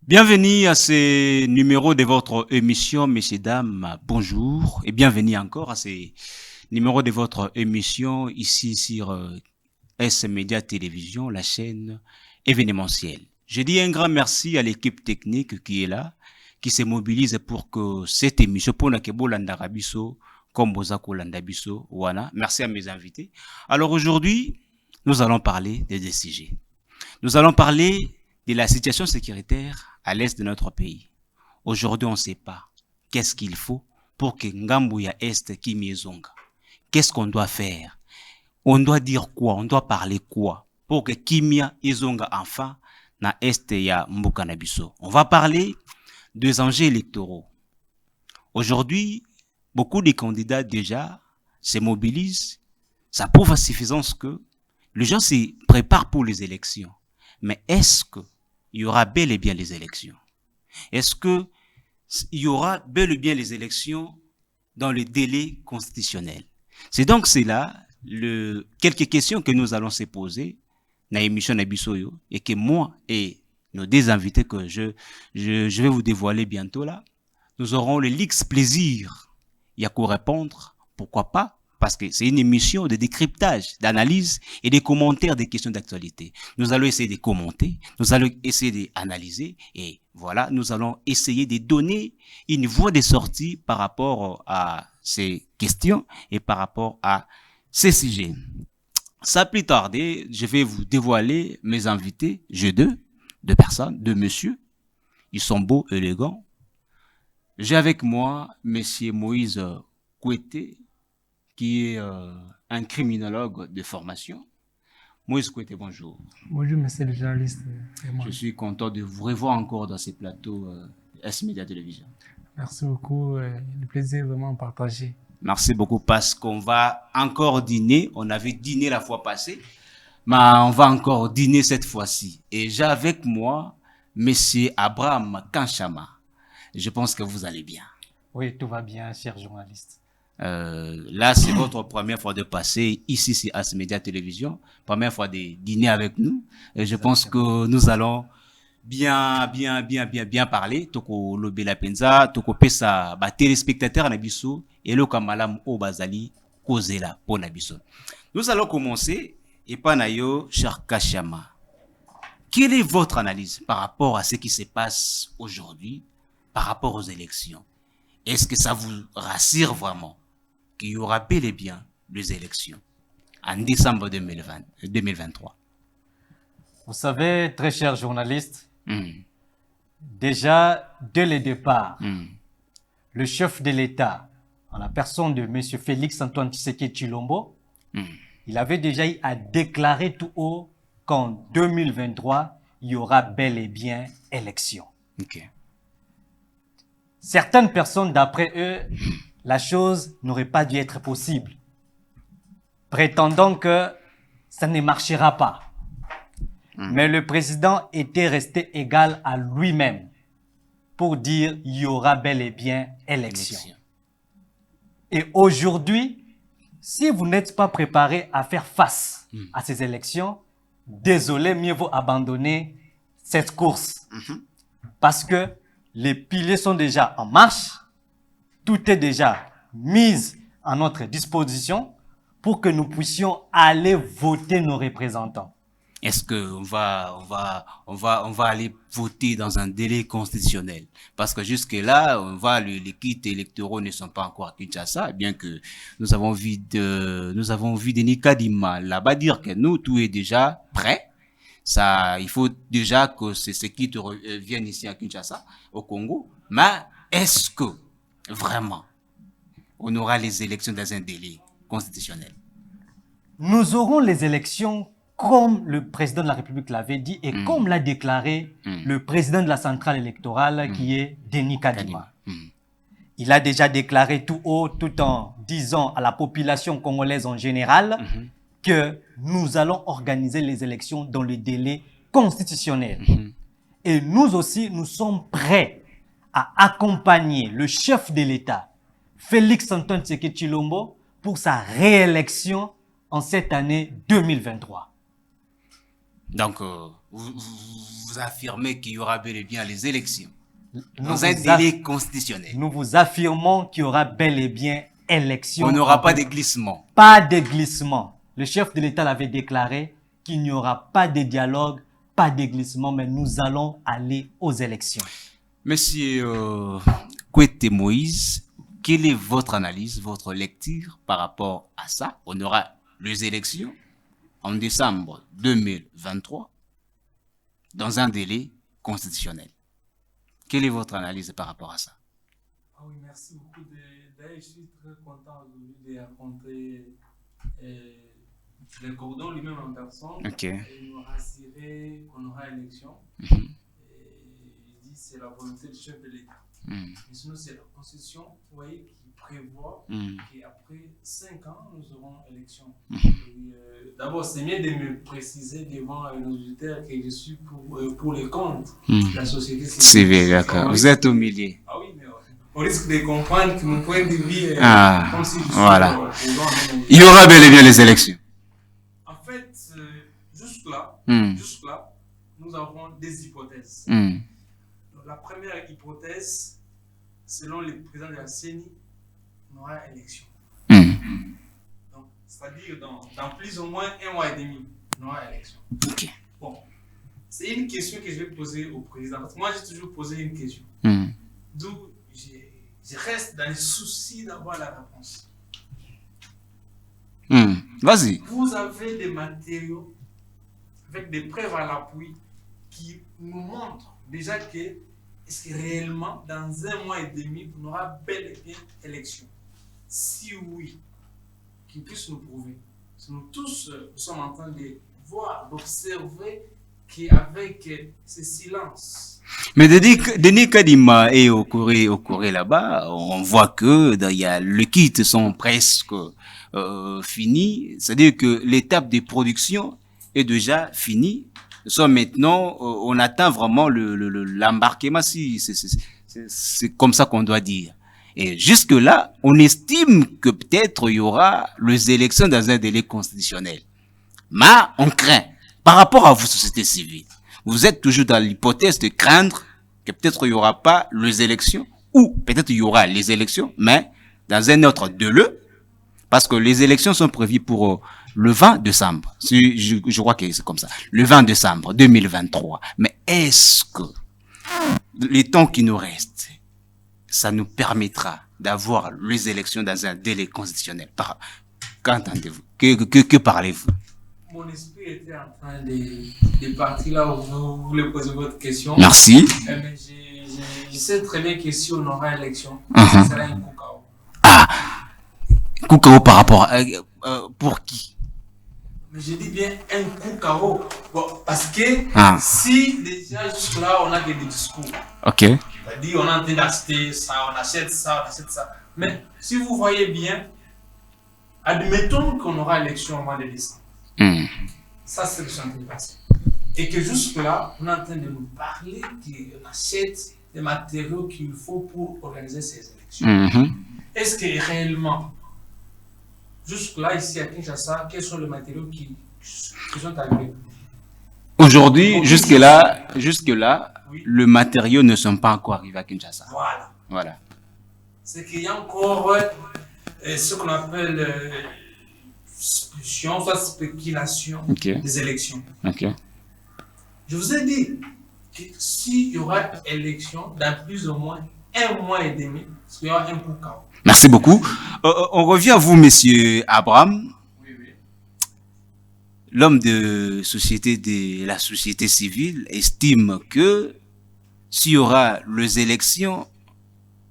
Bienvenue à ce numéro de votre émission, messieurs, dames, bonjour et bienvenue encore à ce numéro de votre émission ici sur S Média Télévision, la chaîne événementielle. Je dis un grand merci à l'équipe technique qui est là, qui se mobilise pour que cette émission, pour la Kebolanda Rabiso, comme Bozako Landabiso, Wana. Merci à mes invités. Alors aujourd'hui, nous allons parler de deux sujets. Nous allons parler de la situation sécuritaire à l'est de notre pays. Aujourd'hui, on ne sait pas qu'est-ce qu'il faut pour que Ngambuya Est Kimizonga. Qu'est-ce qu'on doit faire? On doit dire quoi? On doit parler quoi? Pour que Kimia Izonga enfin na Est ya Mbukanabiso. On va parler des enjeux électoraux. Aujourd'hui, beaucoup de candidats déjà se mobilisent. Ça prouve à suffisance que les gens se préparent pour les élections. Mais est-ce qu'il y aura bel et bien les élections? Est-ce qu'il y aura bel et bien les élections dans le délai constitutionnel? C'est donc cela, quelques questions que nous allons se poser dans l'émission Nabisoyo et que moi et nos deux invités que je vais vous dévoiler bientôt là, nous aurons le luxe plaisir y à quoi répondre, pourquoi pas? Parce que c'est une émission de décryptage, d'analyse et de commentaires des questions d'actualité. Nous allons essayer de commenter, nous allons essayer d'analyser et voilà, nous allons essayer de donner une voie de sortie par rapport à ces questions et par rapport à ces sujets. Sans plus tarder, je vais vous dévoiler mes invités. J'ai deux personnes, deux messieurs. Ils sont beaux, élégants. J'ai avec moi monsieur Moïse Kouete, qui est un criminologue de formation. Moïse Kouete, bonjour. Bonjour, monsieur le journaliste. Je suis content de vous revoir encore dans ces plateaux S Média Télévision. Merci beaucoup. Le plaisir est vraiment partagé. Merci beaucoup parce qu'on va encore dîner. On avait dîné la fois passée, mais on va encore dîner cette fois-ci. Et j'ai avec moi monsieur Abraham Kanchama. Je pense que vous allez bien. Oui, tout va bien, cher journaliste. Là, c'est votre première fois de passer ici, c'est As Média Télévision. Première fois de dîner avec nous. Et je pense que nous allons bien parler. Toko lobe la penza, toko pesa ba téléspectateurs nabiso et le kamalam o bazali kozela pour nabiso. Nous allons commencer et panayo cher Kachama. Quelle est votre analyse par rapport à ce qui se passe aujourd'hui, par rapport aux élections? Est-ce que ça vous rassure vraiment qu'il y aura bel et bien des élections en décembre 2023? Vous savez, très cher journaliste, déjà, dès le départ, le chef de l'État, en la personne de M. Félix Antoine Tshisekedi Tshilombo, il avait déjà eu à déclarer tout haut qu'en 2023, il y aura bel et bien élection. Okay. Certaines personnes, d'après eux, la chose n'aurait pas dû être possible, prétendant que ça ne marchera pas. Mais le président était resté égal à lui-même pour dire il y aura bel et bien élection. Et aujourd'hui, si vous n'êtes pas préparé à faire face à ces élections, désolé, mieux vaut abandonner cette course. Parce que les piliers sont déjà en marche, tout est déjà mis à notre disposition pour que nous puissions aller voter nos représentants. Est-ce qu'on va aller voter dans un délai constitutionnel? Parce que jusque-là, les kits électoraux ne sont pas encore à Kinshasa, bien que nous avons vu Denis Kadima là-bas dire que nous, tout est déjà prêt. Ça, il faut déjà que ces kits viennent ici à Kinshasa, au Congo. Mais est-ce que, vraiment, on aura les élections dans un délai constitutionnel? Nous aurons les élections comme le président de la République l'avait dit et comme l'a déclaré le président de la centrale électorale qui est Denis Kadima. Il a déjà déclaré tout haut, tout en disant à la population congolaise en général que nous allons organiser les élections dans le délai constitutionnel. Et nous aussi, nous sommes prêts à accompagner le chef de l'État, Félix Antoine Tshisekedi Tshilombo, pour sa réélection en cette année 2023. Donc, vous affirmez qu'il y aura bel et bien les élections Nous dans un vous, délai constitutionnel. nous vous affirmons qu'il y aura bel et bien élection. On n'aura pas de glissement. Pas de glissement. Le chef de l'État l'avait déclaré qu'il n'y aura pas de dialogue, pas de glissement, mais nous allons aller aux élections. Monsieur Kwete Moïse, quelle est votre analyse, votre lecture par rapport à ça? On aura les élections en décembre 2023 dans un délai constitutionnel. Quelle est votre analyse par rapport à ça? Ah oui, merci beaucoup. D'ailleurs, je suis très content aujourd'hui de rencontrer le cordon lui-même en personne. Ok. Et il nous rassurer qu'on aura élection. Mhm. Et il dit que c'est la volonté du chef de l'État. Mhm. Mais sinon, c'est la Constitution, vous voyez, qui prévoit Mhm. qu'après 5 ans, nous aurons élection. Mhm. D'abord, c'est bien de me préciser devant nos auditeurs que je suis pour les comptes Mhm. de la société C'est civile. bien, d'accord. Vous êtes au milieu. Ah oui, mais on risque de comprendre que mon point de vue est Ah, comme si je suis voilà. au Il y aura bel et bien les élections. En fait, jusque-là, Mhm. nous avons des hypothèses. Mhm. Donc, la première hypothèse, selon le président de la CENI, on aura élection. Mhm. Donc, c'est-à-dire dans plus ou moins 1 mois et demi, on aura élection. Ok. Bon, c'est une question que je vais poser au président. Parce que moi, j'ai toujours posé une question. Mhm. D'où je reste dans le souci d'avoir la réponse. Mhm. Vas-y. Vous avez des matériaux avec des preuves à l'appui qui nous montrent déjà que est-ce que réellement dans 1 mois et demi on aura bel et bien élection. Si oui, qu'ils puissent nous prouver. Parce que nous tous nous sommes en train de voir, d'observer qu'avec ce silence. Mais Denis Kadima et au Corée là-bas, on voit que les kits sont presque finis. C'est-à-dire que l'étape de production est déjà finie. Maintenant, on attend vraiment l'embarquement, si c'est comme ça qu'on doit dire. Et jusque-là, on estime que peut-être il y aura les élections dans un délai constitutionnel. Mais on craint, par rapport à vous, société civile, vous êtes toujours dans l'hypothèse de craindre que peut-être il n'y aura pas les élections, ou peut-être il y aura les élections, mais dans un autre délai, parce que les élections sont prévues pour le 20 décembre. Je crois que c'est comme ça. Le 20 décembre 2023. Mais est-ce que les temps qui nous restent, ça nous permettra d'avoir les élections dans un délai constitutionnel? Qu'entendez-vous? Que parlez-vous? Mon esprit était en train de partir là où vous voulez poser votre question. Merci. Mais je sais très bien que si on aura élection, Uh-huh. ce sera un coup KO. Ah, Koukao par rapport à, pour qui? Mais je dis bien un coup KO. Bon, parce que Ah. si déjà jusque-là on a des discours, Ok. c'est-à-dire on est en train d'acheter ça, on achète ça, on achète ça. Mais si vous voyez bien, admettons qu'on aura élection au mois de décembre. Hmm. Ça, c'est le chantier passé. Et que jusque-là, on est en train de nous parler qu'on achète des matériaux qu'il faut pour organiser ces élections. Mhm. Est-ce que réellement, jusque-là, ici à Kinshasa, quels sont les matériaux qui sont arrivés? Aujourd'hui, jusque-là, Oui. le matériau ne sont pas encore arrivés à Kinshasa. Voilà. Voilà. C'est qu'il y a encore ce qu'on appelle suspicion, soit spéculation Ok. des élections. Ok. Je vous ai dit que s'il y aura élection dans plus ou moins 1 mois et demi, il y aura un coup KO. Merci beaucoup. On revient à vous, monsieur Abraham. Oui, oui. L'homme de la société civile estime que s'il y aura les élections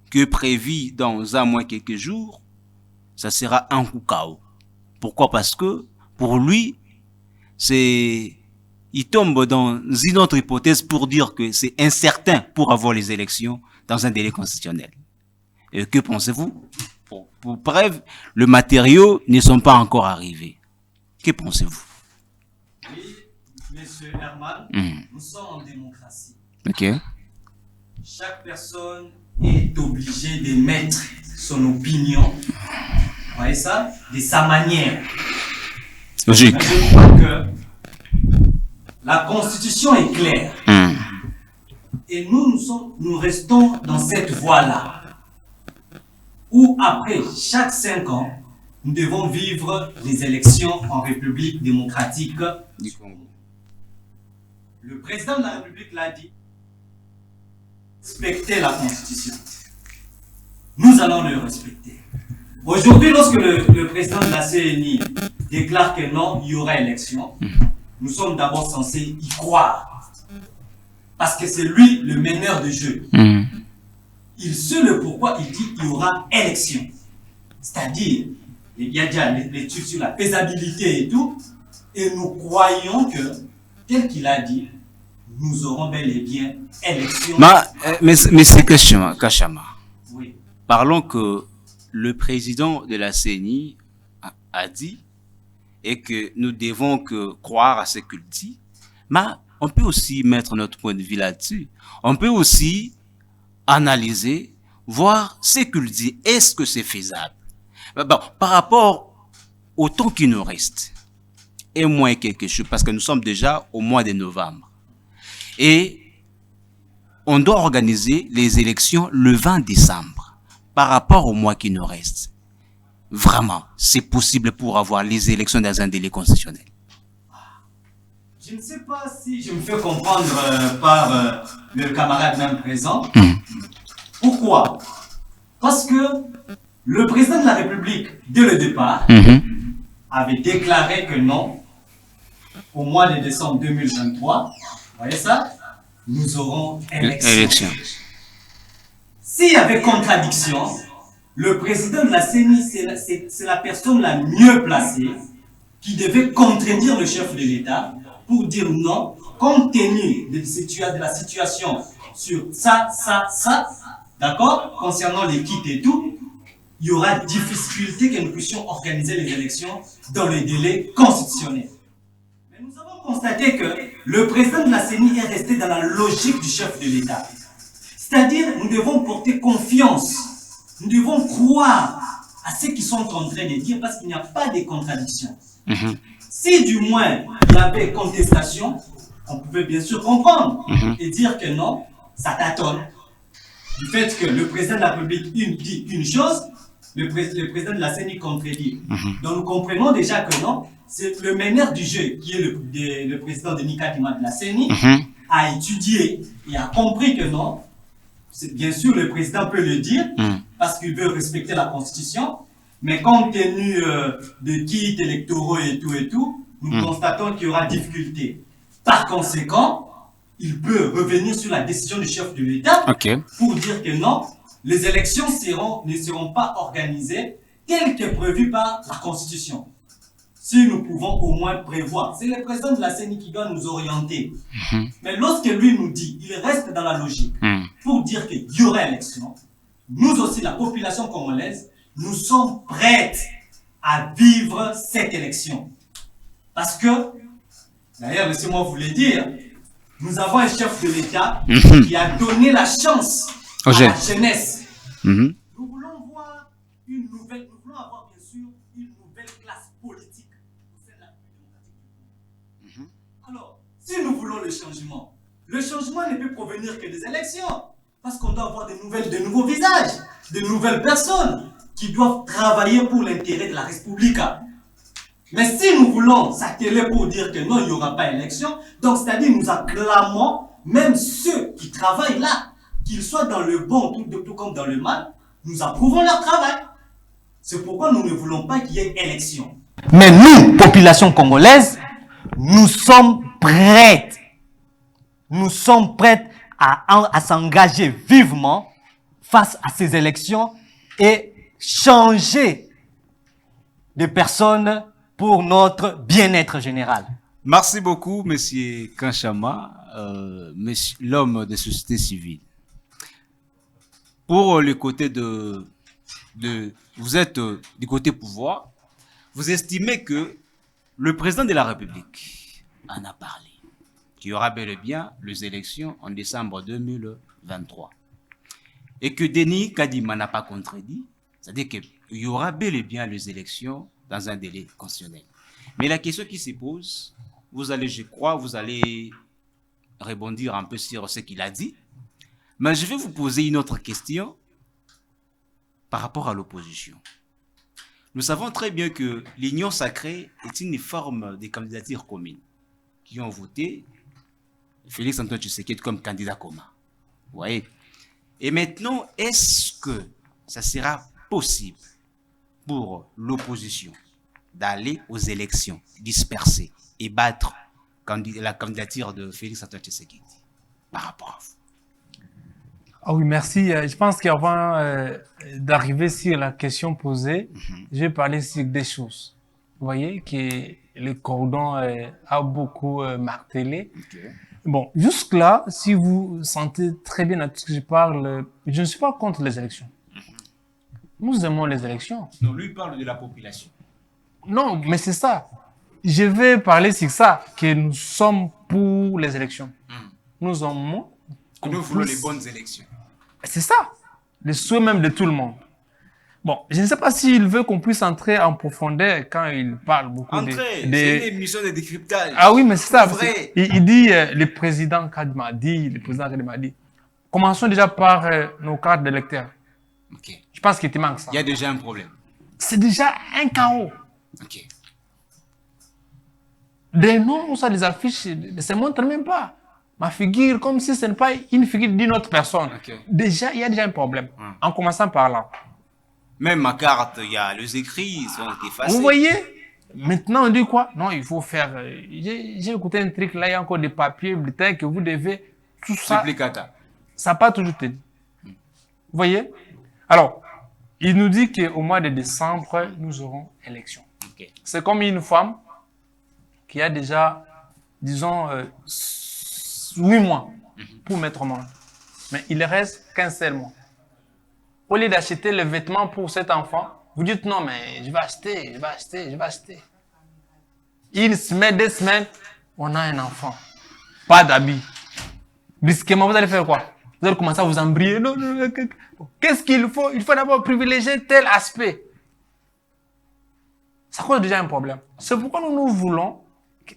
que prévues dans 1 mois quelques jours, ça sera un coup KO. Pourquoi? Parce que pour lui, il tombe dans une autre hypothèse pour dire que c'est incertain pour avoir les élections dans un délai constitutionnel. Et que pensez-vous? Pour preuve, le matériau ne sont pas encore arrivés. Que pensez-vous? Oui, monsieur Herman, nous sommes en démocratie. Ok. Chaque personne est obligée de mettre son opinion, vous voyez ça, de sa manière. Logique. Mais je crois que La Constitution est claire. Et nous restons dans cette voie-là. Où après chaque 5 ans, nous devons vivre les élections en République démocratique du Congo. Le président de la République l'a dit, respecter la Constitution. Nous allons le respecter. Aujourd'hui, lorsque le président de la CNI déclare que non, il y aura élection, nous sommes d'abord censés y croire. Parce que c'est lui le meneur de jeu. Il sait le pourquoi il dit qu'il y aura élection. C'est-à-dire, il y a déjà l'étude sur la faisabilité et tout, et nous croyons que, tel qu'il a dit, nous aurons bel et bien élection. Mais c'est Kachama. Oui. Parlons que le président de la CENI a dit et que nous devons croire à ce qu'il dit, mais on peut aussi mettre notre point de vue là-dessus. On peut aussi analyser, voir ce qu'il dit. Est-ce que c'est faisable? Bon, par rapport au temps qui nous reste, et moins quelque chose, parce que nous sommes déjà au mois de novembre. Et on doit organiser les élections le 20 décembre. Par rapport au mois qui nous reste, vraiment, c'est possible pour avoir les élections dans un délai constitutionnel? Je ne sais pas si je me fais comprendre par le camarade même présent. Pourquoi? Parce que le président de la République, dès le départ, avait déclaré que non, au mois de décembre 2023, vous voyez ça, nous aurons élection. S'il y avait contradiction, le président de la CENI, c'est la personne la mieux placée qui devait contredire le chef de l'État pour dire non, compte tenu de la situation sur ça, d'accord, concernant les kits et tout, il y aura difficulté que nous puissions organiser les élections dans les délais constitutionnels. Mais nous avons constaté que le président de la CENI est resté dans la logique du chef de l'État. C'est-à-dire, nous devons porter confiance, nous devons croire à ce qu'ils sont en train de dire parce qu'il n'y a pas de contradiction. Si du moins il y avait contestation, on pouvait bien sûr comprendre et dire que non, ça tâtonne. Du fait que le président de la République dit une chose, le président de la CENI contredit. Donc nous comprenons déjà que non, c'est le meneur du jeu qui est le président de Nikadima de la CENI a étudié et a compris que non, bien sûr le président peut le dire parce qu'il veut respecter la Constitution, mais compte tenu de kits électoraux et tout, nous constatons qu'il y aura difficulté. Par conséquent, il peut revenir sur la décision du chef de l'État pour dire que non, les élections ne seront pas organisées telles que prévues par la Constitution. Si nous pouvons au moins prévoir, c'est le président de la CENI qui doit nous orienter. Mais lorsque lui nous dit, il reste dans la logique pour dire qu'il y aura élection, nous aussi, la population congolaise, nous sommes prêtes à vivre cette élection. Parce que, d'ailleurs, laissez-moi vous le dire, nous avons un chef de l'État qui a donné la chance à la jeunesse. Nous voulons voir nous voulons avoir bien sûr une nouvelle classe politique au sein de la République démocratique. Alors, si nous voulons le changement ne peut provenir que des élections. Parce qu'on doit avoir de nouveaux visages, de nouvelles personnes qui doivent travailler pour l'intérêt de la République. Mais si nous voulons s'atteler pour dire que non, il n'y aura pas élection, donc c'est-à-dire nous acclamons même ceux qui travaillent là, qu'ils soient dans le bon tout comme dans le mal, nous approuvons leur travail. C'est pourquoi nous ne voulons pas qu'il y ait élection. Mais nous, population congolaise, nous sommes prêtes. Nous sommes prêtes à s'engager vivement face à ces élections et changer de personnes pour notre bien-être général. Merci beaucoup, Monsieur Kanchama, l'homme de société civile. Pour le côté vous êtes du côté pouvoir, vous estimez que le président de la République en a parlé, qu'il y aura bel et bien les élections en décembre 2023. Et que Denis Kadima n'a pas contredit, c'est-à-dire qu'il y aura bel et bien les élections dans un délai constitutionnel. Mais la question qui se pose, vous allez, je crois, vous allez rebondir un peu sur ce qu'il a dit. Mais je vais vous poser une autre question par rapport à l'opposition. Nous savons très bien que l'Union sacrée est une forme de candidature commune qui ont voté Félix Antoine Tshisekedi comme candidat commun. Vous voyez? Et maintenant, est-ce que ça sera possible pour l'opposition d'aller aux élections dispersées et battre la candidature de Félix Antoine Tshisekedi par rapport à vous? Ah oui, merci. Je pense qu'avant d'arriver sur la question posée, je vais parler sur des choses. Vous voyez que le cordon a beaucoup martelé. Okay. Bon, jusque-là, si vous sentez très bien à tout ce que je parle, je ne suis pas contre les élections. Nous aimons les élections. Non, lui parle de la population. Non, mais c'est ça. Je vais parler sur ça, que nous sommes pour les élections. Nous aimons... Nous voulons les bonnes élections. C'est ça, le souhait même de tout le monde. Bon, je ne sais pas s'il veut qu'on puisse entrer en profondeur quand il parle beaucoup c'est une émission de décryptage. Ah oui, mais c'est ça. Vrai. Il dit, le président Kadima dit, le président Kadima dit. Commençons déjà par nos cartes d'électeurs. Okay. Je pense qu'il te manque ça. Il y a déjà un problème. C'est déjà un chaos. Okay. Des noms, ça, des affiches, ne se montrent même pas. Ma figure, comme si ce n'est pas une figure d'une autre personne. Okay. Déjà, il y a déjà un problème. En commençant par là. Même ma carte, il y a les écrits, ils sont effacés. Vous voyez? Maintenant, on dit quoi? Non, il faut faire... J'ai écouté un truc, là, il y a encore des papiers, bulletins que vous devez... Tout ça, ça n'a pas toujours tenu. Vous voyez? Alors, il nous dit qu'au mois de décembre, nous aurons élection. Okay. C'est comme une femme qui a déjà, disons, 8 mois pour mettre au monde. Mais il ne reste qu'un seul mois. Au lieu d'acheter le vêtement pour cet enfant, vous dites non, mais je vais acheter. Une semaine, 2 semaines, on a un enfant. Pas d'habits. Brusquement, vous allez faire quoi? Vous allez commencer à vous embriller. Non. Qu'est-ce qu'il faut? Il faut d'abord privilégier tel aspect. Ça cause déjà un problème. C'est pourquoi nous voulons,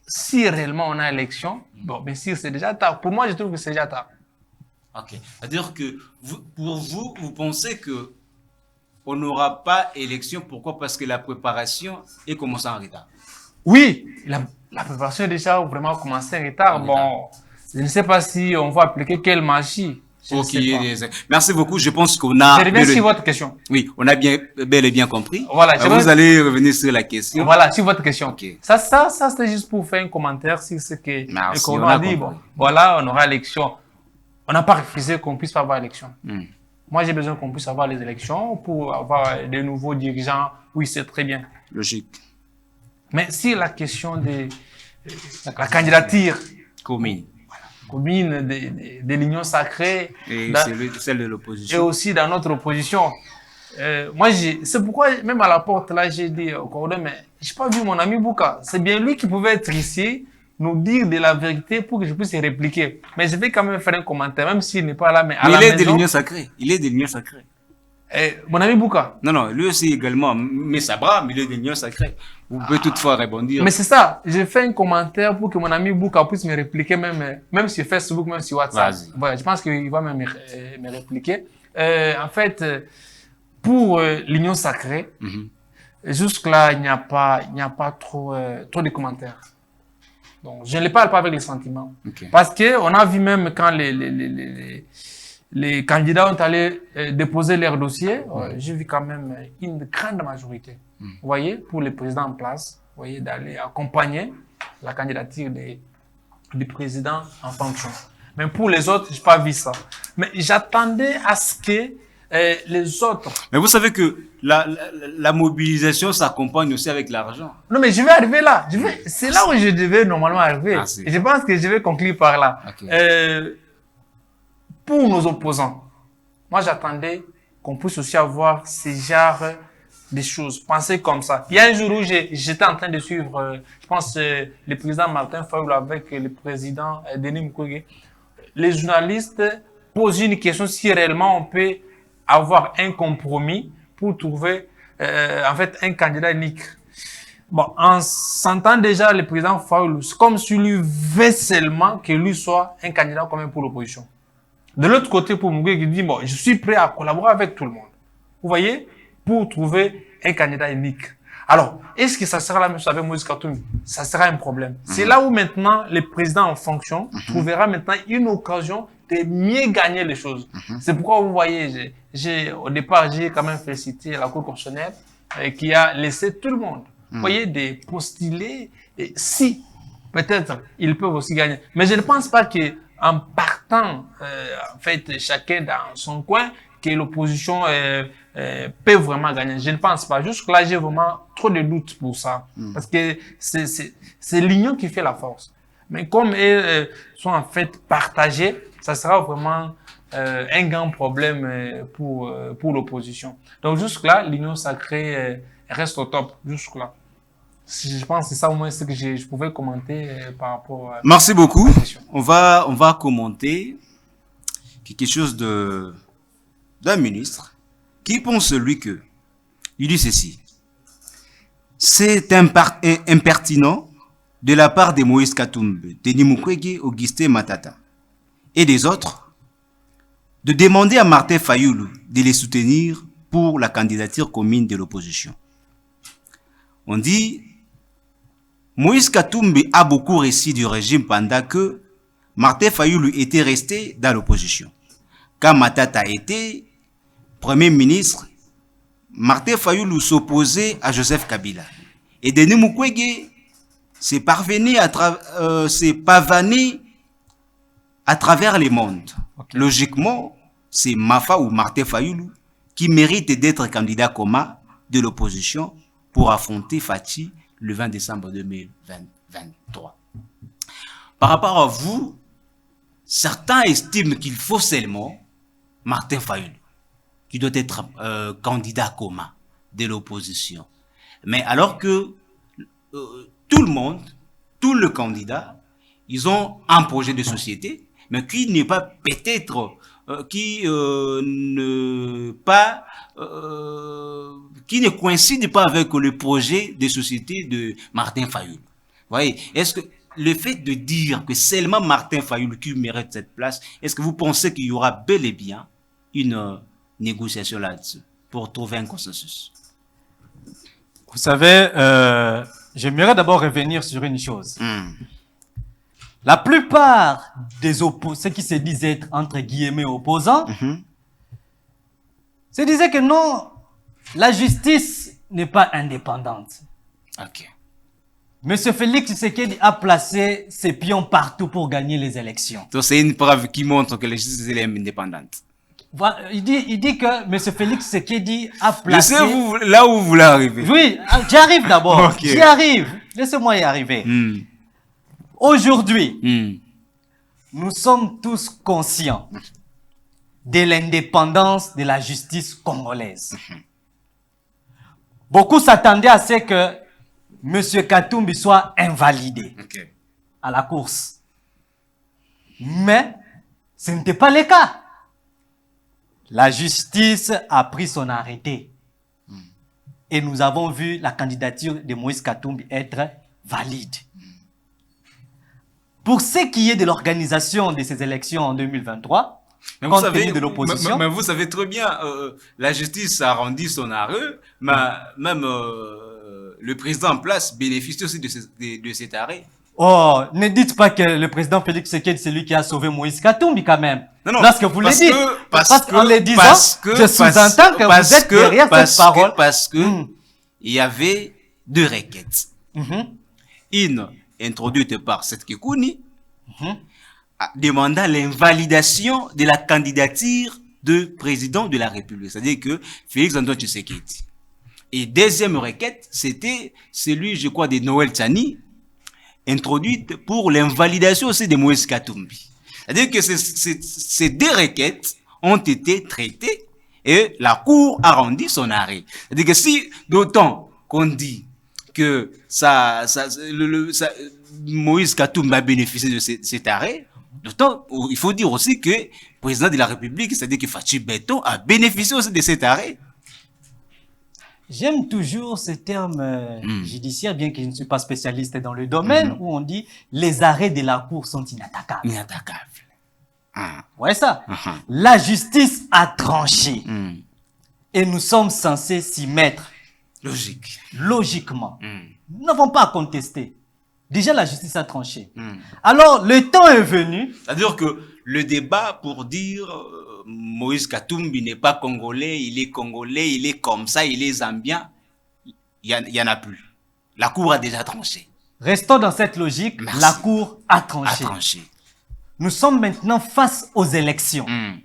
si réellement on a élection, bon, bien sûr, c'est déjà tard. Pour moi, je trouve que c'est déjà tard. Ok. C'est-à-dire que pour vous, vous pensez que on n'aura pas élection. Pourquoi? Parce que la préparation est commencée en retard. Oui, la préparation est déjà vraiment commencé en retard. Bon, je ne sais pas si on va appliquer quelle magie. Merci beaucoup. Je pense qu'on a... Je reviens sur votre question. Oui, on a bel et bien compris. Voilà, vous allez revenir sur la question. Voilà, sur votre question. Okay. Ça c'était juste pour faire un commentaire sur ce que qu'on a dit. Bon, voilà, on aura élection. On n'a pas refusé qu'on puisse pas avoir élection. Moi, j'ai besoin qu'on puisse avoir les élections pour avoir de nouveaux dirigeants. Oui, c'est très bien. Logique. Mais si la question de la candidature commune de l'Union sacrée et celle de l'opposition et aussi dans notre opposition, moi, c'est pourquoi même à la porte là, j'ai dit au Cordon, mais j'ai pas vu mon ami Bouka. C'est bien lui qui pouvait être ici, nous dire de la vérité pour que je puisse répliquer. Mais je vais quand même faire un commentaire, même s'il n'est pas là, mais à la maison. Il est de l'Union sacrée. Il est de l'Union sacrée. Mon ami Bouka. Non, lui aussi également, mais Sabra, mais il est de l'Union sacrée. Vous pouvez toutefois rebondir. Mais c'est ça, j'ai fait un commentaire pour que mon ami Bouka puisse me répliquer, même sur Facebook, même sur WhatsApp. Voilà, je pense qu'il va même me répliquer. En fait, pour l'Union sacrée, jusque-là, il n'y a pas trop de commentaires. Donc, je ne parle pas avec les sentiments. Okay. Parce qu'on a vu même quand les candidats ont allé déposer leur dossier, j'ai vu quand même une grande majorité. Vous voyez, pour le président en place, vous voyez, d'aller accompagner la candidature du président en fonction. Mais pour les autres, je n'ai pas vu ça. Mais j'attendais à ce que les autres... Mais vous savez que la mobilisation s'accompagne aussi avec l'argent. Non, mais je vais arriver là. C'est là où je devais normalement arriver. Et je pense que je vais conclure par là. Okay. Pour nos opposants, moi j'attendais qu'on puisse aussi avoir ce genre de choses, penser comme ça. Il y a un jour où j'étais en train de suivre, je pense, le président Martin Fayulu avec le président Denis Mukwege. Les journalistes posent une question si réellement on peut avoir un compromis pour trouver en fait un candidat unique. Bon, en sentant déjà le président Fayoulou, c'est comme s'il lui veut seulement que lui soit un candidat commun pour l'opposition. De l'autre côté, pour Mukwege, il dit, bon, je suis prêt à collaborer avec tout le monde. Vous voyez, pour trouver un candidat unique. Alors, est-ce que ça sera la même chose avec Moïse Katumbi? Ça sera un problème. C'est là où maintenant, le président en fonction trouvera maintenant une occasion de mieux gagner les choses. C'est pourquoi vous voyez, au départ, j'ai quand même félicité la Cour constitutionnelle qui a laissé tout le monde. Vous voyez, de postuler, et si, peut-être, ils peuvent aussi gagner. Mais je ne pense pas que en partant, en fait, chacun dans son coin, que l'opposition peut vraiment gagner. Je ne pense pas. Jusque-là, j'ai vraiment trop de doutes pour ça. Parce que c'est l'union qui fait la force. Mais comme elles sont en fait partagées, ça sera vraiment un grand problème pour l'opposition. Donc jusque-là, l'union sacrée reste au top. Jusque-là. Je pense que c'est ça au moins ce que je pouvais commenter par rapport à... Merci beaucoup. On va commenter quelque chose d'un ministre qui pense lui que il dit ceci. C'est impertinent de la part de Moïse Katumbi, Denis Mukwege, Augustin Matata et des autres de demander à Martin Fayoulou de les soutenir pour la candidature commune de l'opposition. On dit Moïse Katumbi a beaucoup réussi du régime pendant que Martin Fayoulou était resté dans l'opposition. Quand Matata était Premier ministre, Martin Fayoulou s'opposait à Joseph Kabila. Et Denis Mukwege s'est pavané à travers le monde. Okay. Logiquement, c'est Mafa ou Martin Fayoulou qui mérite d'être candidat commun de l'opposition pour affronter Fathi le 20 décembre 2023. Par rapport à vous, certains estiment qu'il faut seulement Martin Fayoulou, qui doit être candidat commun de l'opposition. Mais alors que tout le monde, tous les candidats, ils ont un projet de société, mais qui n'est pas peut-être, qui ne coïncide pas avec le projet de société de Martin Fayoulou. Vous voyez, est-ce que le fait de dire que seulement Martin Fayoulou qui mérite cette place, est-ce que vous pensez qu'il y aura bel et bien une négociation là-dessus pour trouver un consensus? Vous savez, j'aimerais d'abord revenir sur une chose. La plupart des ceux qui se disent être entre guillemets opposants, se disaient que non, la justice n'est pas indépendante. Ok. Monsieur Félix Tshisekedi a placé ses pions partout pour gagner les élections. Donc c'est une preuve qui montre que la justice est indépendante. Il dit que M. Félix Tshisekedi a placé... Je sais là où vous voulez arriver. Oui, j'y arrive d'abord. Okay. J'y arrive. Laissez-moi y arriver. Aujourd'hui, nous sommes tous conscients de l'indépendance de la justice congolaise. Beaucoup s'attendaient à ce que M. Katumbi soit invalidé à la course. Mais ce n'était pas le cas. La justice a pris son arrêté. Et nous avons vu la candidature de Moïse Katumbi être valide. Pour ce qui est de l'organisation de ces élections en 2023, mais vous savez, mais vous savez très bien, la justice a rendu son arrêt, mais même le président en place bénéficie aussi de cet arrêt. Oh, ne dites pas que le président Félix Tshisekedi, c'est lui qui a sauvé Moïse Katumbi quand même. Non, lorsque vous le dites. Parce qu'en le disant, je sous-entends que vous êtes derrière cette parole. Parce que il y avait deux requêtes. Une introduite par Seth Kikouni, demandant l'invalidation de la candidature de président de la République. C'est-à-dire que Félix Antoine Tshisekedi. Et deuxième requête, c'était celui, je crois, de Noël Tchani, introduite pour l'invalidation aussi de Moïse Katumbi. C'est-à-dire que ces deux requêtes ont été traitées et la Cour a rendu son arrêt. C'est-à-dire que si, d'autant qu'on dit que Moïse Katumbi a bénéficié de cet arrêt, d'autant, il faut dire aussi que le président de la République, c'est-à-dire que Fathi Beton, a bénéficié aussi de cet arrêt. J'aime toujours ce terme judiciaire, bien que je ne suis pas spécialiste dans le domaine, où on dit les arrêts de la Cour sont inattaquables. Inattaquable. Ah. Ouais, ça. Ah. La justice a tranché. Et nous sommes censés s'y mettre. Logique. Logiquement. Nous n'avons pas à contester. Déjà, la justice a tranché. Mm. Alors, le temps est venu. C'est-à-dire que le débat pour dire Moïse Katumbi n'est pas congolais, il est comme ça, il est zambien, il y en a plus. La Cour a déjà tranché. Restons dans cette logique. Merci. La Cour a A tranché. tranché. Nous sommes maintenant face aux élections. Mm.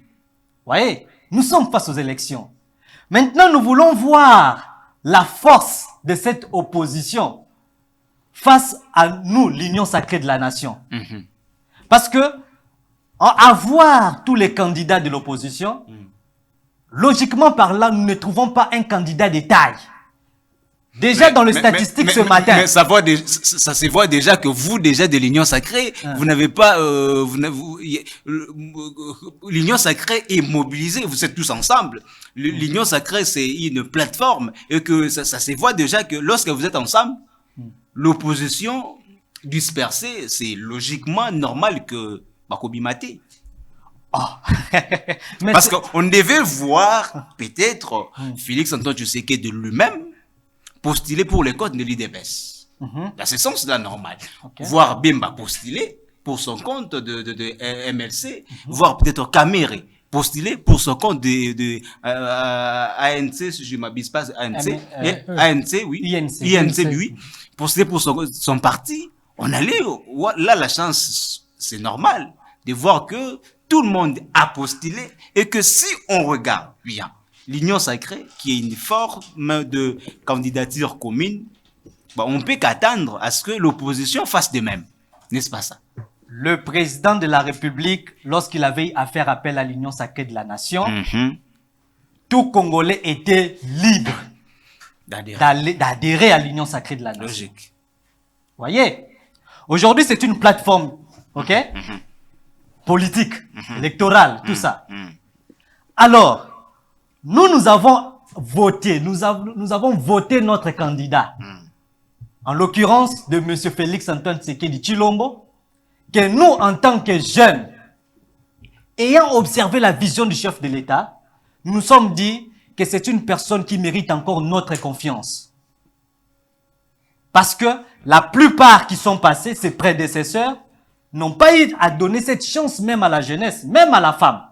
Voyez, nous sommes face aux élections. Maintenant, nous voulons voir la force de cette opposition face à nous, l'Union sacrée de la nation. Mhm. Parce que, à voir tous les candidats de l'opposition, logiquement par là, nous ne trouvons pas un candidat de taille. Déjà dans les statistiques ce matin. Mais ça se voit déjà que vous, déjà de l'Union sacrée, vous n'avez pas... l'Union sacrée est mobilisée, vous êtes tous ensemble. L'Union sacrée, c'est une plateforme et que ça se voit déjà que lorsque vous êtes ensemble, l'opposition dispersée, c'est logiquement normal que Bakobi Maté. Oh. Mais Parce qu'on devait voir peut-être Félix Antoine Tshisekedi de lui-même postuler pour les codes de l'IDPS. Dans ce sens-là, normal. Okay. Voir Bemba postuler pour son compte de MLC, voir peut-être Kamere postuler pour son compte de ANC, si je ne m'abuse pas, ANC, ANC, oui, INC, oui, postuler pour son parti. On allait, là, la chance, c'est normal de voir que tout le monde a postulé et que si on regarde bien l'Union sacrée, qui est une forme de candidature commune, bah, on peut qu'attendre à ce que l'opposition fasse de même. N'est-ce pas ça? le président de la République, lorsqu'il avait à faire appel à l'Union sacrée de la nation, tout Congolais était libre d'adhérer à l'Union sacrée de la nation. Logique. Voyez, aujourd'hui c'est une plateforme, ok, politique, électorale, tout ça. Alors, nous avons voté, nous avons voté notre candidat. En l'occurrence de M. Félix Antoine Tshisekedi Tshilombo, que nous, en tant que jeunes, ayant observé la vision du chef de l'État, nous nous sommes dit que c'est une personne qui mérite encore notre confiance. Parce que la plupart qui sont passés, ses prédécesseurs, n'ont pas eu à donner cette chance même à la jeunesse, même à la femme.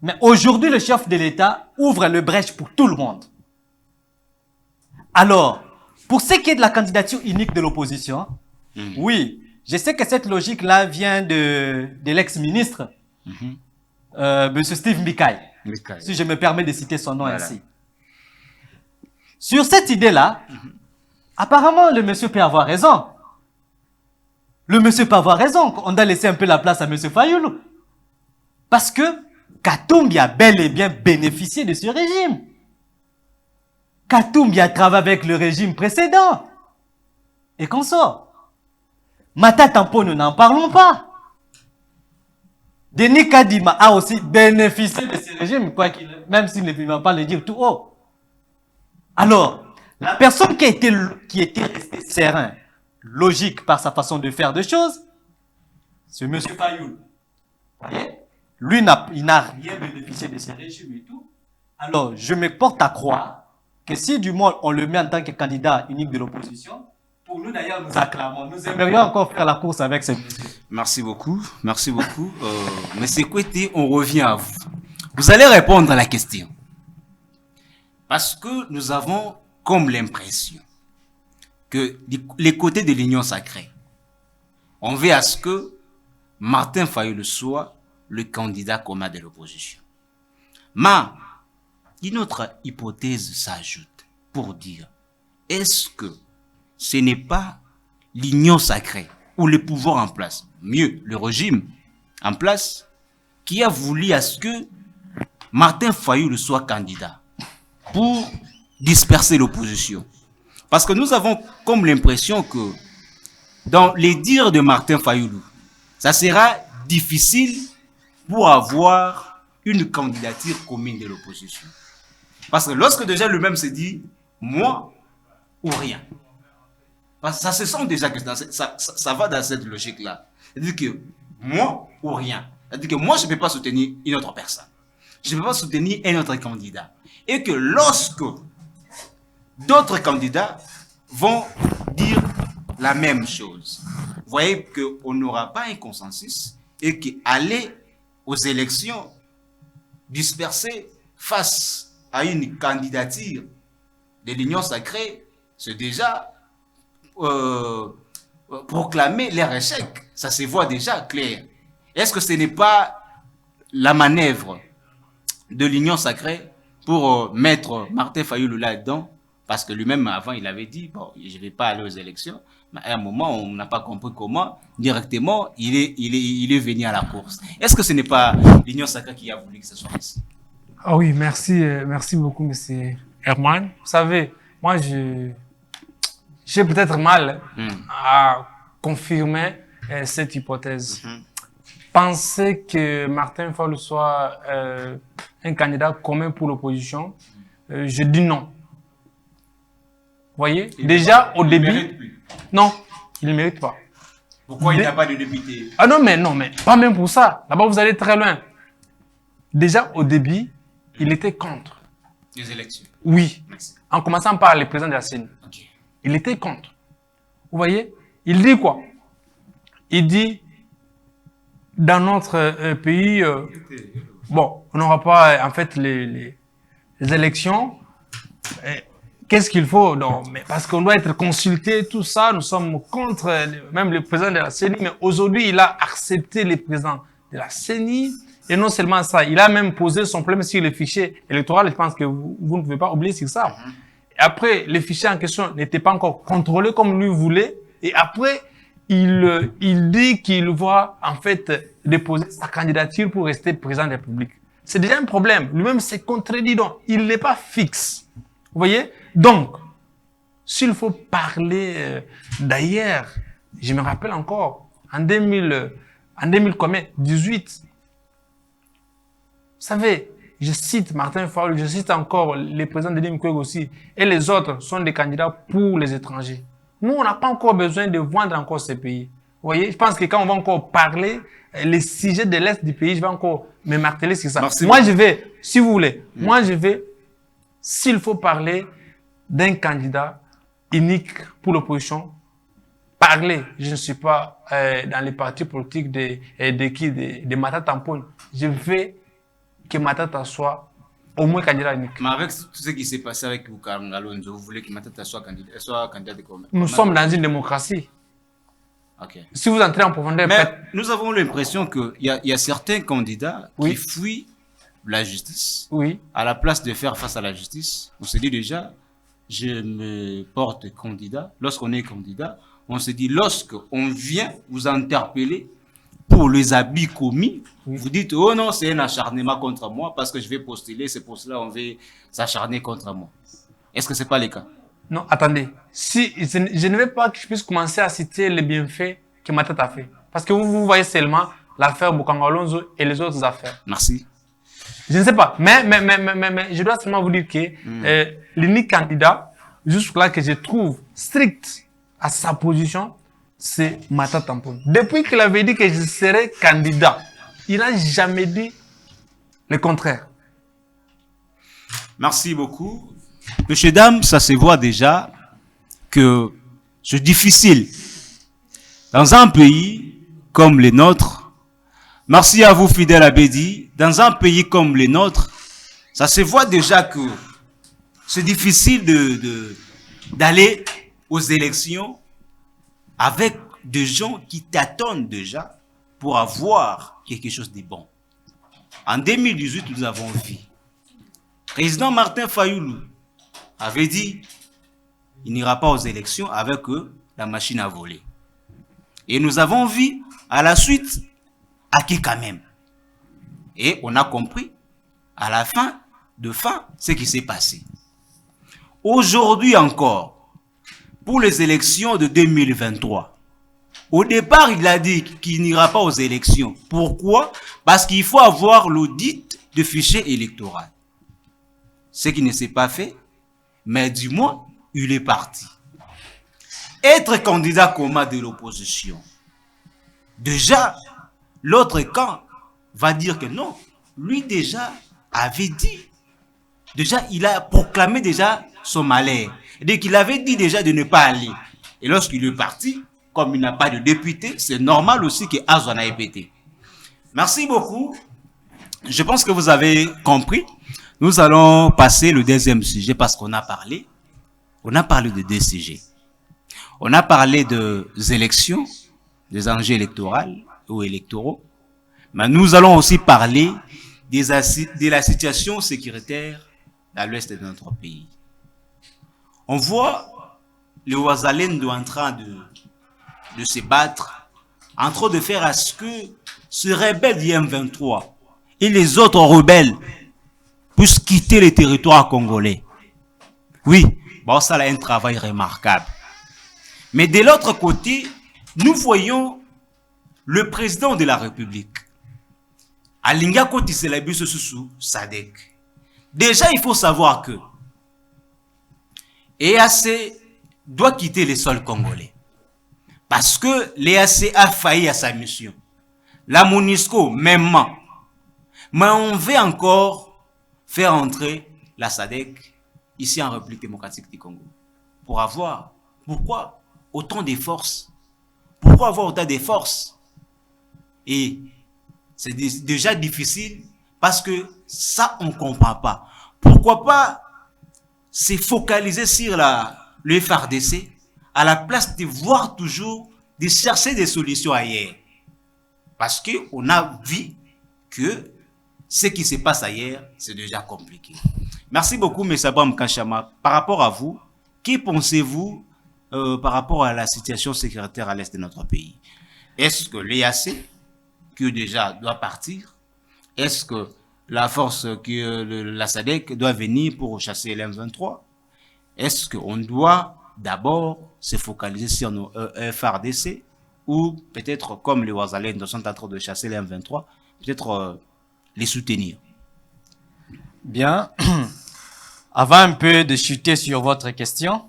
Mais aujourd'hui, le chef de l'État ouvre le brèche pour tout le monde. Alors, pour ce qui est de la candidature unique de l'opposition, oui, je sais que cette logique-là vient de l'ex-ministre, M. Steve Mikaï, si je me permets de citer son nom ainsi. Sur cette idée-là, apparemment, le monsieur peut avoir raison. Le monsieur peut avoir raison. On doit laisser un peu la place à M. Fayoulou. Parce que Katumbi a bel et bien bénéficié de ce régime. Katumbi a travaillé avec le régime précédent. Et qu'on sort. Mata Tampo, nous n'en parlons pas. Denis Kadima a aussi bénéficié de ce régime, même s'il ne peut pas le dire tout haut. Alors, la personne qui était restée serein, logique par sa façon de faire des choses, c'est M. Fayoulou. Lui, il n'a rien bénéficié de ce régime et tout. Alors, je me porte à croire que si du moins on le met en tant que candidat unique de l'opposition, pour nous d'ailleurs nous acclamons, nous aimerions encore faire la course avec ce monsieur. Merci beaucoup, merci beaucoup. Monsieur Kouete, on revient à vous. Vous allez répondre à la question. Parce que nous avons comme l'impression que les côtés de l'Union sacrée, on veut à ce que Martin Fayoulou soit le candidat commun de l'opposition. Mais une autre hypothèse s'ajoute pour dire, est-ce que ce n'est pas l'Union sacrée ou le pouvoir en place, mieux le régime en place, qui a voulu à ce que Martin Fayoulou soit candidat pour disperser l'opposition? Parce que nous avons comme l'impression que dans les dires de Martin Fayoulou, ça sera difficile pour avoir une candidature commune de l'opposition. Parce que lorsque déjà lui-même se dit, moi ou rien. Parce que ça se sent déjà que ça va dans cette logique-là. C'est-à-dire que moi ou rien. C'est-à-dire que moi, je ne peux pas soutenir une autre personne. Je ne peux pas soutenir un autre candidat. Et que lorsque d'autres candidats vont dire la même chose, vous voyez qu'on n'aura pas un consensus et qu'aller aux élections dispersées face à une candidature de l'Union sacrée, c'est déjà proclamer leur échec. Ça se voit déjà clair. Est-ce que ce n'est pas la manœuvre de l'Union sacrée pour mettre Martin Fayulu là-dedans? Parce que lui-même, avant, il avait dit, bon, je ne vais pas aller aux élections. Mais à un moment, on n'a pas compris comment, directement, il est venu à la course. Est-ce que ce n'est pas l'Union sacrée qui a voulu que ce soit ainsi? Ah oui, merci beaucoup, M. Herman. Vous savez, moi, j'ai peut-être mal à confirmer cette hypothèse. Penser que Martin Fayulu soit un candidat commun pour l'opposition, je dis non. Vous voyez, déjà au début, non, il ne mérite pas. Pourquoi il n'a pas de député? Ah non, mais pas même pour ça. Là-bas, vous allez très loin. Déjà au début, il était contre. Les élections. Oui. Merci. En commençant par le président de la CENI. Okay. Il était contre. Vous voyez, il dit quoi? Il dit, dans notre pays, bon, on n'aura pas, en fait, les élections. Qu'est-ce qu'il faut? Non, mais parce qu'on doit être consulté, tout ça, nous sommes contre même le président de la CENI, mais aujourd'hui, il a accepté le président de la CENI, et non seulement ça, il a même posé son problème sur le fichier électoral, je pense que vous ne pouvez pas oublier sur ça. Et après, le fichier en question n'était pas encore contrôlé comme lui voulait, et après, il dit qu'il va, en fait, déposer sa candidature pour rester président de la République. C'est déjà un problème. Lui-même s'est contredit, donc il n'est pas fixe. Vous voyez? Donc, s'il faut parler d'ailleurs, je me rappelle encore, en 2018, vous savez, je cite Martin Fayulu, je cite encore les présidents de l'IMQUEG aussi, et les autres sont des candidats pour les étrangers. Nous, on n'a pas encore besoin de vendre encore ces pays. Vous voyez? Je pense que quand on va encore parler, les sujets de l'Est du pays, je vais encore me marteler sur ça. Merci moi, beaucoup. je vais, si vous voulez, moi, je vais, s'il faut parler d'un candidat unique pour l'opposition, parler. Je ne suis pas dans les partis politiques de Matata Tampon. Je veux que Matata soit au moins candidat unique. Mais avec tout ce qui s'est passé avec Bukaram Alonso, vous voulez que Matata soit candidat de combien? Nous sommes dans une démocratie. Okay. Si vous entrez en profondeur, mais nous avons l'impression qu'il y a certains candidats oui. qui fuient la justice. Oui. À la place de faire face à la justice, on se dit déjà, je me porte candidat. Lorsqu'on est candidat, on se dit, lorsqu'on vient vous interpeller pour les habits commis, oui. Vous dites, oh non, c'est un acharnement contre moi parce que je vais postuler, c'est pour cela qu'on veut s'acharner contre moi. Est-ce que ce n'est pas le cas? Non, attendez. Si, je ne veux pas que je puisse commencer à citer les bienfaits que Matata a fait. Parce que vous voyez seulement l'affaire Bukaram Alonso et les autres affaires. Merci. Je ne sais pas, mais je dois seulement vous dire que l'unique candidat, jusque-là, que je trouve strict à sa position, c'est Matata Tampon. Depuis qu'il avait dit que je serais candidat, il n'a jamais dit le contraire. Merci beaucoup. Monsieur, dames, ça se voit déjà que c'est difficile dans un pays comme le nôtre. Merci à vous, fidèles Abedi. Dans un pays comme le nôtre, ça se voit déjà que c'est difficile d'aller aux élections avec des gens qui t'attendent déjà pour avoir quelque chose de bon. En 2018, nous avons vu. Président Martin Fayulu avait dit il n'ira pas aux élections avec la machine à voler. Et nous avons vu à la suite à qui quand même. Et on a compris à la fin ce qui s'est passé. Aujourd'hui encore, pour les élections de 2023, au départ, il a dit qu'il n'ira pas aux élections. Pourquoi? Parce qu'il faut avoir l'audit de fichier électoral. Ce qui ne s'est pas fait. mais du moins, il est parti. Être candidat commun de l'opposition, déjà, l'autre camp va dire que non, lui déjà avait dit, déjà il a proclamé déjà son malheur. Dès qu'il avait dit déjà de ne pas aller. Et lorsqu'il est parti, comme il n'a pas de député, c'est normal aussi que Azou en ait pété. Merci beaucoup. Je pense que vous avez compris. Nous allons passer au deuxième sujet parce qu'on a parlé. On a parlé de deux sujets. On a parlé des élections, des enjeux électoraux ou électoraux. Mais nous allons aussi parler de la situation sécuritaire à l'ouest de notre pays. On voit les Ouazalendo en train de se battre, en train de faire à ce que ce rebelle du M23 et les autres rebelles puissent quitter les territoires congolais. Oui, bon, ça a un travail remarquable. Mais de l'autre côté, nous voyons le président de la République, Alinga Kotiselabiso Susu Sadek. Déjà, il faut savoir que EAC doit quitter les sols congolais. Parce que l'EAC a failli à sa mission. La MONUSCO, même. Mais on veut encore faire entrer la SADC ici en République démocratique du Congo. Pour avoir, pourquoi autant de forces? Pourquoi avoir autant de forces? Et c'est déjà difficile parce que ça, on ne comprend pas. Pourquoi pas se focaliser sur le FARDC à la place de voir toujours, de chercher des solutions ailleurs? Parce qu'on a vu que ce qui se passe ailleurs, c'est déjà compliqué. Merci beaucoup, M. Sabam Kachama. Par rapport à vous, que pensez-vous par rapport à la situation sécuritaire à l'est de notre pays? Est-ce que l'EAC, qui déjà doit partir? Est-ce que la force, la SADC doit venir pour chasser l'M23? Est-ce qu'on doit d'abord se focaliser sur nos FARDC ou peut-être comme les Ouazalendo sont en train de chasser l'M23, peut-être les soutenir? Bien. Avant un peu de chuter sur votre question,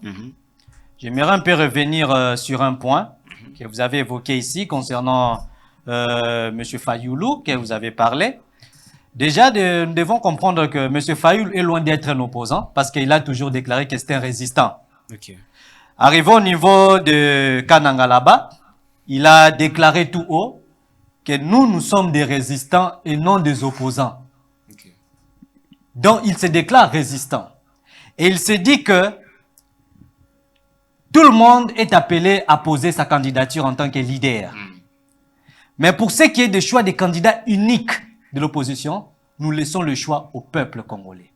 j'aimerais un peu revenir sur un point que vous avez évoqué ici concernant M. Fayoulou, que vous avez parlé. Déjà, nous devons comprendre que M. Fayoulou est loin d'être un opposant parce qu'il a toujours déclaré que c'était un résistant. Okay. Arrivé au niveau de Kanangalaba, il a déclaré tout haut que nous sommes des résistants et non des opposants. Okay. Donc, il se déclare résistant. Et il se dit que tout le monde est appelé à poser sa candidature en tant que leader. Mais pour ce qui est des choix des candidats uniques de l'opposition, nous laissons le choix au peuple congolais.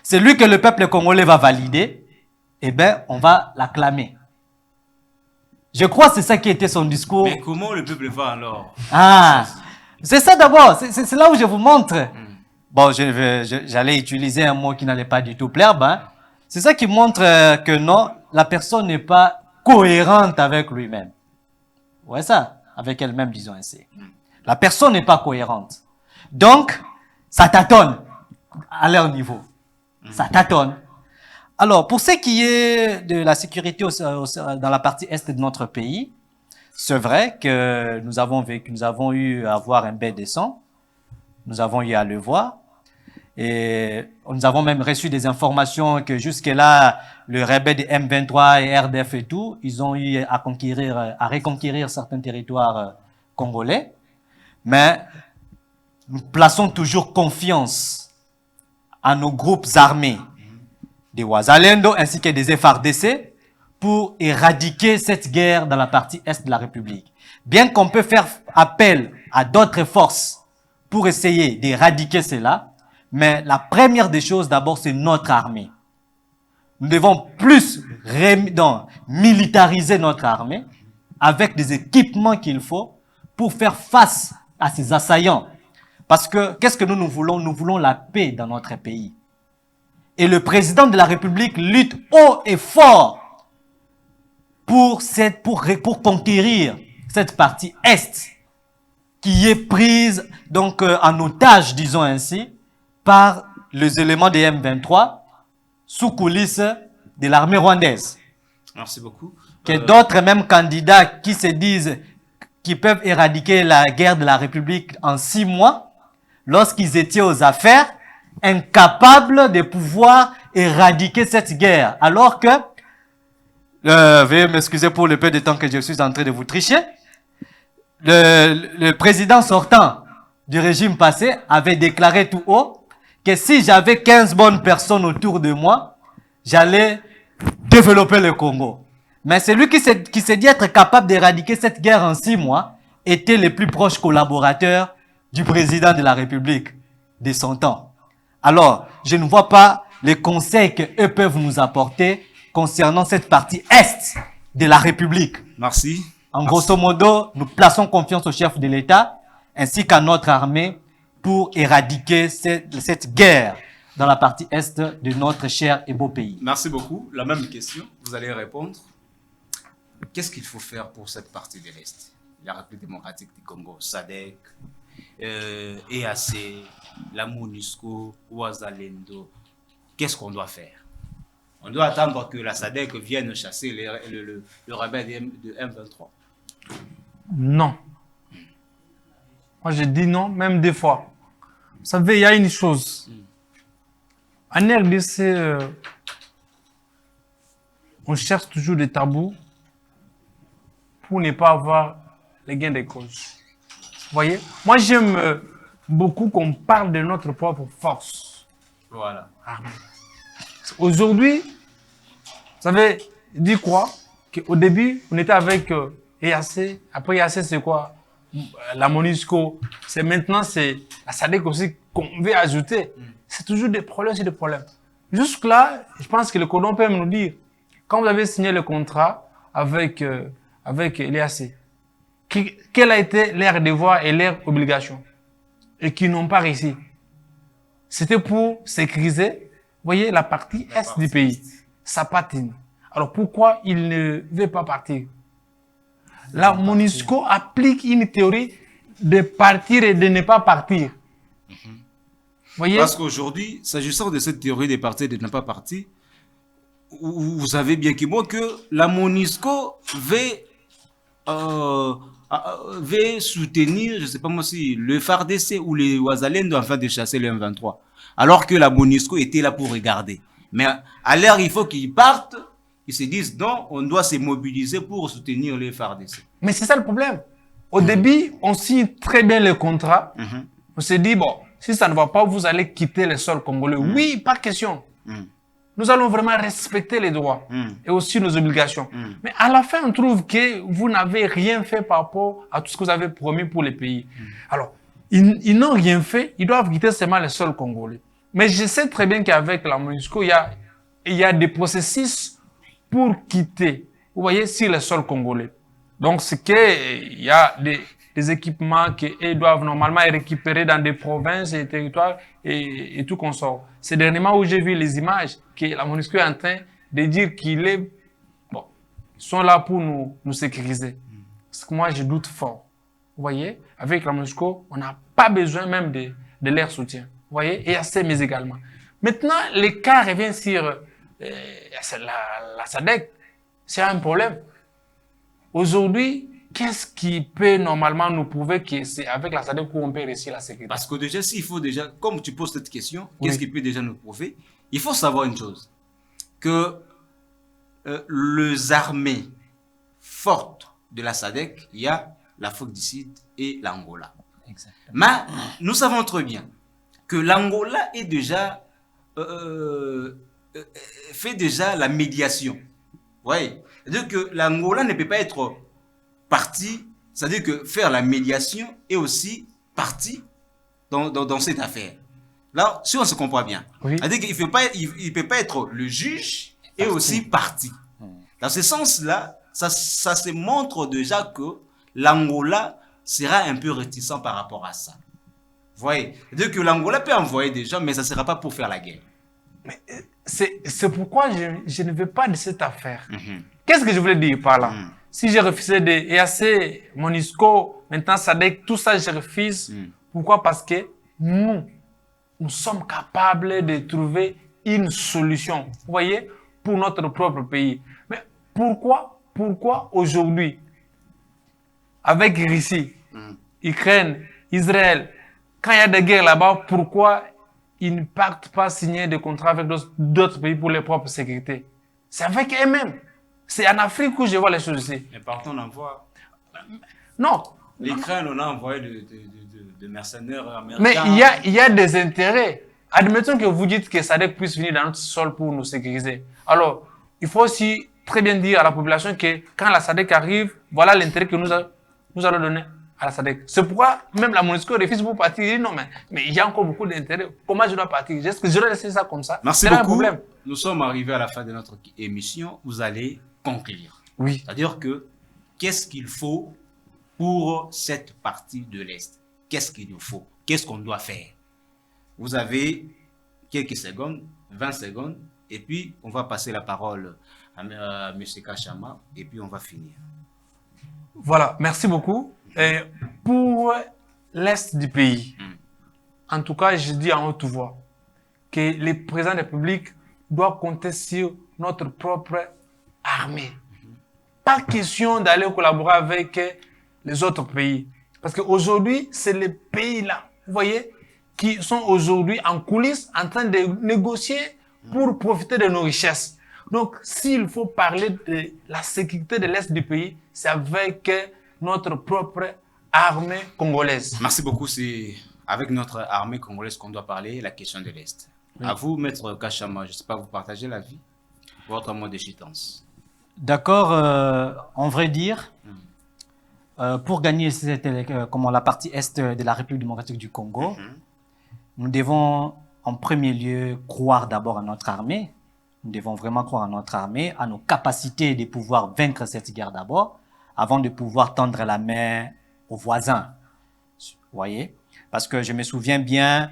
Celui que le peuple congolais va valider, eh bien, on va l'acclamer. Je crois que c'est ça qui était son discours. Mais comment le peuple va alors? Ah, c'est ça d'abord. C'est là où je vous montre. Bon, j'allais utiliser un mot qui n'allait pas du tout plaire. Ben, c'est ça qui montre que non, la personne n'est pas cohérente avec lui-même. Ouais, ça, avec elle-même, disons ainsi. La personne n'est pas cohérente. Donc, ça tâtonne à leur niveau. Ça tâtonne. Alors, pour ce qui est de la sécurité dans la partie est de notre pays, c'est vrai que nous avons eu à voir un bain de sang. Nous avons eu à le voir. Et nous avons même reçu des informations que jusque-là, le rebelle de M23 et RDF et tout, ils ont eu à reconquérir certains territoires congolais. Mais nous plaçons toujours confiance à nos groupes armés, des Ouazalendo ainsi que des FARDC, pour éradiquer cette guerre dans la partie est de la République. Bien qu'on peut faire appel à d'autres forces pour essayer d'éradiquer cela, mais la première des choses, d'abord, c'est notre armée. Nous devons plus militariser notre armée avec des équipements qu'il faut pour faire face à ces assaillants. Parce que, qu'est-ce que nous voulons? Nous voulons la paix dans notre pays. Et le président de la République lutte haut et fort pour conquérir cette partie est qui est prise donc en otage, disons ainsi, par les éléments des M23 sous coulisses de l'armée rwandaise. Merci beaucoup. Que d'autres mêmes candidats qui se disent qu'ils peuvent éradiquer la guerre de la République en 6 mois, lorsqu'ils étaient aux affaires, incapables de pouvoir éradiquer cette guerre. Alors que, veuillez m'excuser pour le peu de temps que je suis en train de vous tricher, le président sortant du régime passé avait déclaré tout haut que si j'avais 15 bonnes personnes autour de moi, j'allais développer le Congo. Mais celui qui s'est dit être capable d'éradiquer cette guerre en 6 mois était le plus proche collaborateur du président de la République de son temps. Alors, je ne vois pas les conseils qu'eux peuvent nous apporter concernant cette partie est de la République. Merci. En grosso modo, nous plaçons confiance au chef de l'État ainsi qu'à notre armée pour éradiquer cette guerre dans la partie est de notre cher et beau pays. Merci beaucoup. La même question, vous allez répondre. Qu'est-ce qu'il faut faire pour cette partie de l'Est? La République démocratique du Congo, SADC, EAC, la MONUSCO, Ouazalendo. Qu'est-ce qu'on doit faire? On doit attendre que la SADC vienne chasser le rebelle de M23. Non. Moi, je dis non, même des fois. Vous savez, il y a une chose. En RDC, on cherche toujours des tabous pour ne pas avoir les gains de cause. Vous voyez? Moi, j'aime beaucoup qu'on parle de notre propre force. Voilà. Aujourd'hui, vous savez, dit quoi? Qu'au début, on était avec EAC. Après EAC, c'est quoi? La MONUSCO. C'est maintenant, c'est la SADC aussi qu'on veut ajouter. C'est toujours des problèmes, c'est des problèmes. Jusque-là, je pense que le codon peut nous dire, quand vous avez signé le contrat avec l'EAC, quel a été leur devoir et leur obligation et qui n'ont pas réussi? C'était pour sécuriser, vous voyez, la partie est du pays. Ça patine. Alors pourquoi ils ne veulent pas partir? La MONUSCO applique une théorie de partir et de ne pas partir. Voyez? Parce qu'aujourd'hui, s'agissant de cette théorie de partir et de ne pas partir, vous savez bien que moi que la MONUSCO veut soutenir, je ne sais pas moi si, le FARDC ou les Ouazalendo afin de chasser le M23. Alors que la MONUSCO était là pour regarder. Mais à l'heure, il faut qu'ils partent. Ils se disent non, on doit se mobiliser pour soutenir les FARDC. Mais c'est ça le problème. Au début, on signe très bien le contrat. On se dit, bon, si ça ne va pas, vous allez quitter le sol congolais. Oui, pas question. Nous allons vraiment respecter les droits et aussi nos obligations. Mais à la fin, on trouve que vous n'avez rien fait par rapport à tout ce que vous avez promis pour les pays. Alors, ils n'ont rien fait, ils doivent quitter seulement le sol congolais. Mais je sais très bien qu'avec la MONUSCO, il y a des processus pour quitter, vous voyez, sur le sol congolais. Donc, c'est qu'il y a des équipements qu'ils doivent normalement récupérer dans des provinces et territoires et tout consort. C'est dernièrement où j'ai vu les images que la MONUSCO est en train de dire ils sont là pour nous sécuriser. Parce que moi, je doute fort. Vous voyez, avec la MONUSCO, on n'a pas besoin même de leur soutien. Vous voyez, et assez, mais également. Maintenant, les cas reviennent sur la SADC. C'est un problème. Aujourd'hui, qu'est-ce qui peut normalement nous prouver que c'est avec la SADC qu'on peut réussir la sécurité? Parce que déjà, s'il faut déjà, comme tu poses cette question, qu'est-ce qui peut déjà nous prouver? Il faut savoir une chose, que les armées fortes de la SADC, il y a l'Afrique du Sud et l'Angola. Mais nous savons très bien que l'Angola est déjà fait déjà la médiation. Vous voyez? C'est-à-dire que l'Angola ne peut pas être partie, c'est-à-dire que faire la médiation est aussi partie dans cette affaire. Là, si on se comprend bien, c'est-à-dire qu'il ne peut pas être le juge et aussi partie. Dans ce sens-là, ça se montre déjà que l'Angola sera un peu réticent par rapport à ça. Vous voyez? C'est-à-dire que l'Angola peut envoyer des gens, mais ça ne sera pas pour faire la guerre. C'est pourquoi je ne veux pas de cette affaire. Qu'est-ce que je voulais dire par là? Si j'ai refusé de EAC, MONUSCO, maintenant SADC, tout ça je refuse. Pourquoi? Parce que nous sommes capables de trouver une solution, vous voyez, pour notre propre pays. Mais pourquoi aujourd'hui, avec Russie, Ukraine, Israël, quand il y a des guerres là-bas, pourquoi ils ne partent pas signer des contrats avec d'autres pays pour leur propre sécurité? C'est avec eux-mêmes. C'est en Afrique où je vois les choses ici. Mais partons, on envoie. Non. L'Ukraine, on a envoyé de mercenaires américains. Mais il y a des intérêts. Admettons que vous dites que SADC puisse venir dans notre sol pour nous sécuriser. Alors, il faut aussi très bien dire à la population que quand la SADC arrive, voilà l'intérêt que nous allons donner à la SADC. C'est pourquoi même la MONUSCO refuse pour partir. Il dit non, mais il y a encore beaucoup d'intérêts. Comment je dois partir? Est-ce que je dois laisser ça comme ça? Merci beaucoup. Nous sommes arrivés à la fin de notre émission. Vous allez conclure. Oui. C'est-à-dire que qu'est-ce qu'il faut pour cette partie de l'Est? Qu'est-ce qu'il nous faut? Qu'est-ce qu'on doit faire? Vous avez quelques secondes, 20 secondes, et puis on va passer la parole à M. Kachama, et puis on va finir. Voilà, merci beaucoup. Et pour l'Est du pays, en tout cas, je dis en haute voix que le président de la République doit compter sur notre propre armée. Pas question d'aller collaborer avec les autres pays. Parce qu'aujourd'hui, c'est les pays-là, vous voyez, qui sont aujourd'hui en coulisses en train de négocier pour profiter de nos richesses. Donc, s'il faut parler de la sécurité de l'Est du pays, c'est avec notre propre armée congolaise. Merci beaucoup. C'est avec notre armée congolaise qu'on doit parler, la question de l'Est. Oui. À vous, Maître Kachama, je ne sais pas, vous partagez la vie, votre mot de chitance. D'accord, en vrai dire, pour gagner la partie Est de la République démocratique du Congo, nous devons en premier lieu croire d'abord à notre armée. Nous devons vraiment croire à notre armée, à nos capacités de pouvoir vaincre cette guerre d'abord, avant de pouvoir tendre la main aux voisins. Vous voyez? Parce que je me souviens bien,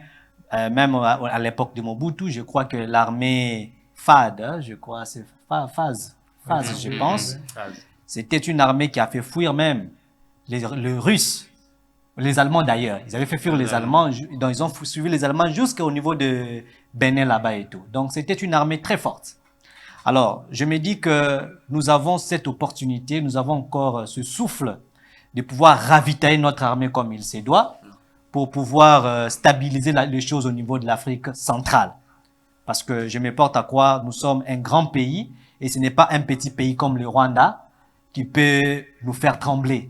même à l'époque de Mobutu, je crois que l'armée FAD, je crois, c'est FAZ, je pense, c'était une armée qui a fait fuir même les Russes, les Allemands d'ailleurs. Ils avaient fait fuir les Allemands, donc ils ont suivi les Allemands jusqu'au niveau de Bénin là-bas et tout. Donc c'était une armée très forte. Alors, je me dis que nous avons cette opportunité, nous avons encore ce souffle de pouvoir ravitailler notre armée comme il se doit pour pouvoir stabiliser les choses au niveau de l'Afrique centrale. Parce que je me porte à croire, nous sommes un grand pays et ce n'est pas un petit pays comme le Rwanda qui peut nous faire trembler.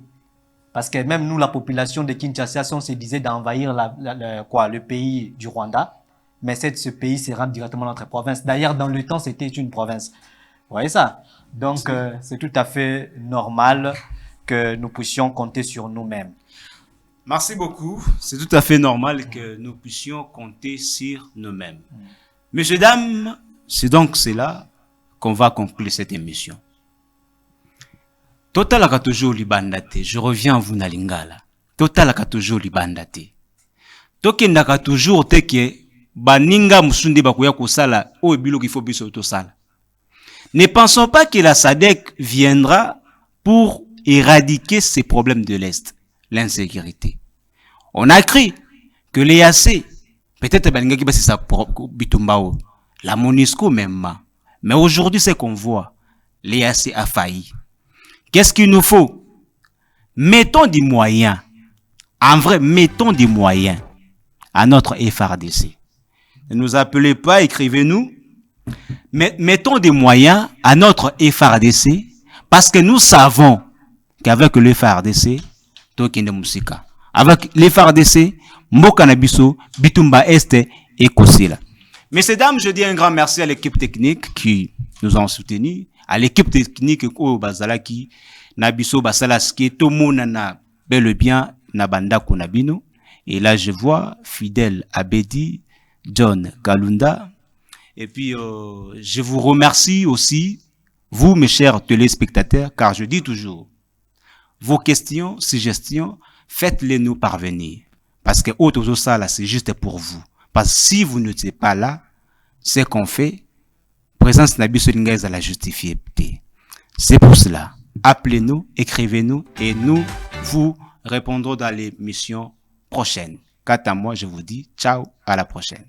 Parce que même nous, la population de Kinshasa, on se disait d'envahir le pays du Rwanda, mais ce pays se rend directement notre province. D'ailleurs, dans le temps, c'était une province. Vous voyez ça? Donc, c'est tout à fait normal que nous puissions compter sur nous-mêmes. Merci beaucoup. C'est tout à fait normal que nous puissions compter sur nous-mêmes. Messieurs, dames, c'est donc cela qu'on va conclure cette émission. Total a toujours libandate. Je reviens à vous na lingala. Total a toujours libandate. Tokenda ka toujours teke baninga musunde bakuya kosala o bilo qu'il faut biso to sala. Ne pensons pas que la SADC viendra pour éradiquer ces problèmes de l'Est, l'insécurité. On a cru que l'EAC, peut-être baninga ki basi sa bitumbao, la MONUSCO même. Mais aujourd'hui, c'est qu'on voit, l'EAC a failli. Qu'est-ce qu'il nous faut? Mettons des moyens. En vrai, mettons des moyens à notre FARDC. Ne nous appelez pas, écrivez-nous. Mais mettons des moyens à notre FARDC parce que nous savons qu'avec le FARDC, Tokende Musika. Avec le FARDC, Mbokanabiso, Bitumba Est et Kosila. Messieurs, dames, je dis un grand merci à l'équipe technique qui nous a soutenus, à l'équipe technique au Bazalaki, Nabiso Basalaski, Tomonana, bel et bien, Nabanda Kunabino. Et là, je vois Fidèle Abedi, John Kalunda. Et puis, je vous remercie aussi, vous, mes chers téléspectateurs, car je dis toujours, vos questions, suggestions, faites-les nous parvenir. Parce que autre ça, là, c'est juste pour vous. Parce que si vous n'étiez pas là, ce qu'on fait, présence Nabiso Lingaïs à la justifier. C'est pour cela. Appelez-nous, écrivez-nous et nous vous répondrons dans l'émission prochaine. Quant à moi, je vous dis ciao, à la prochaine.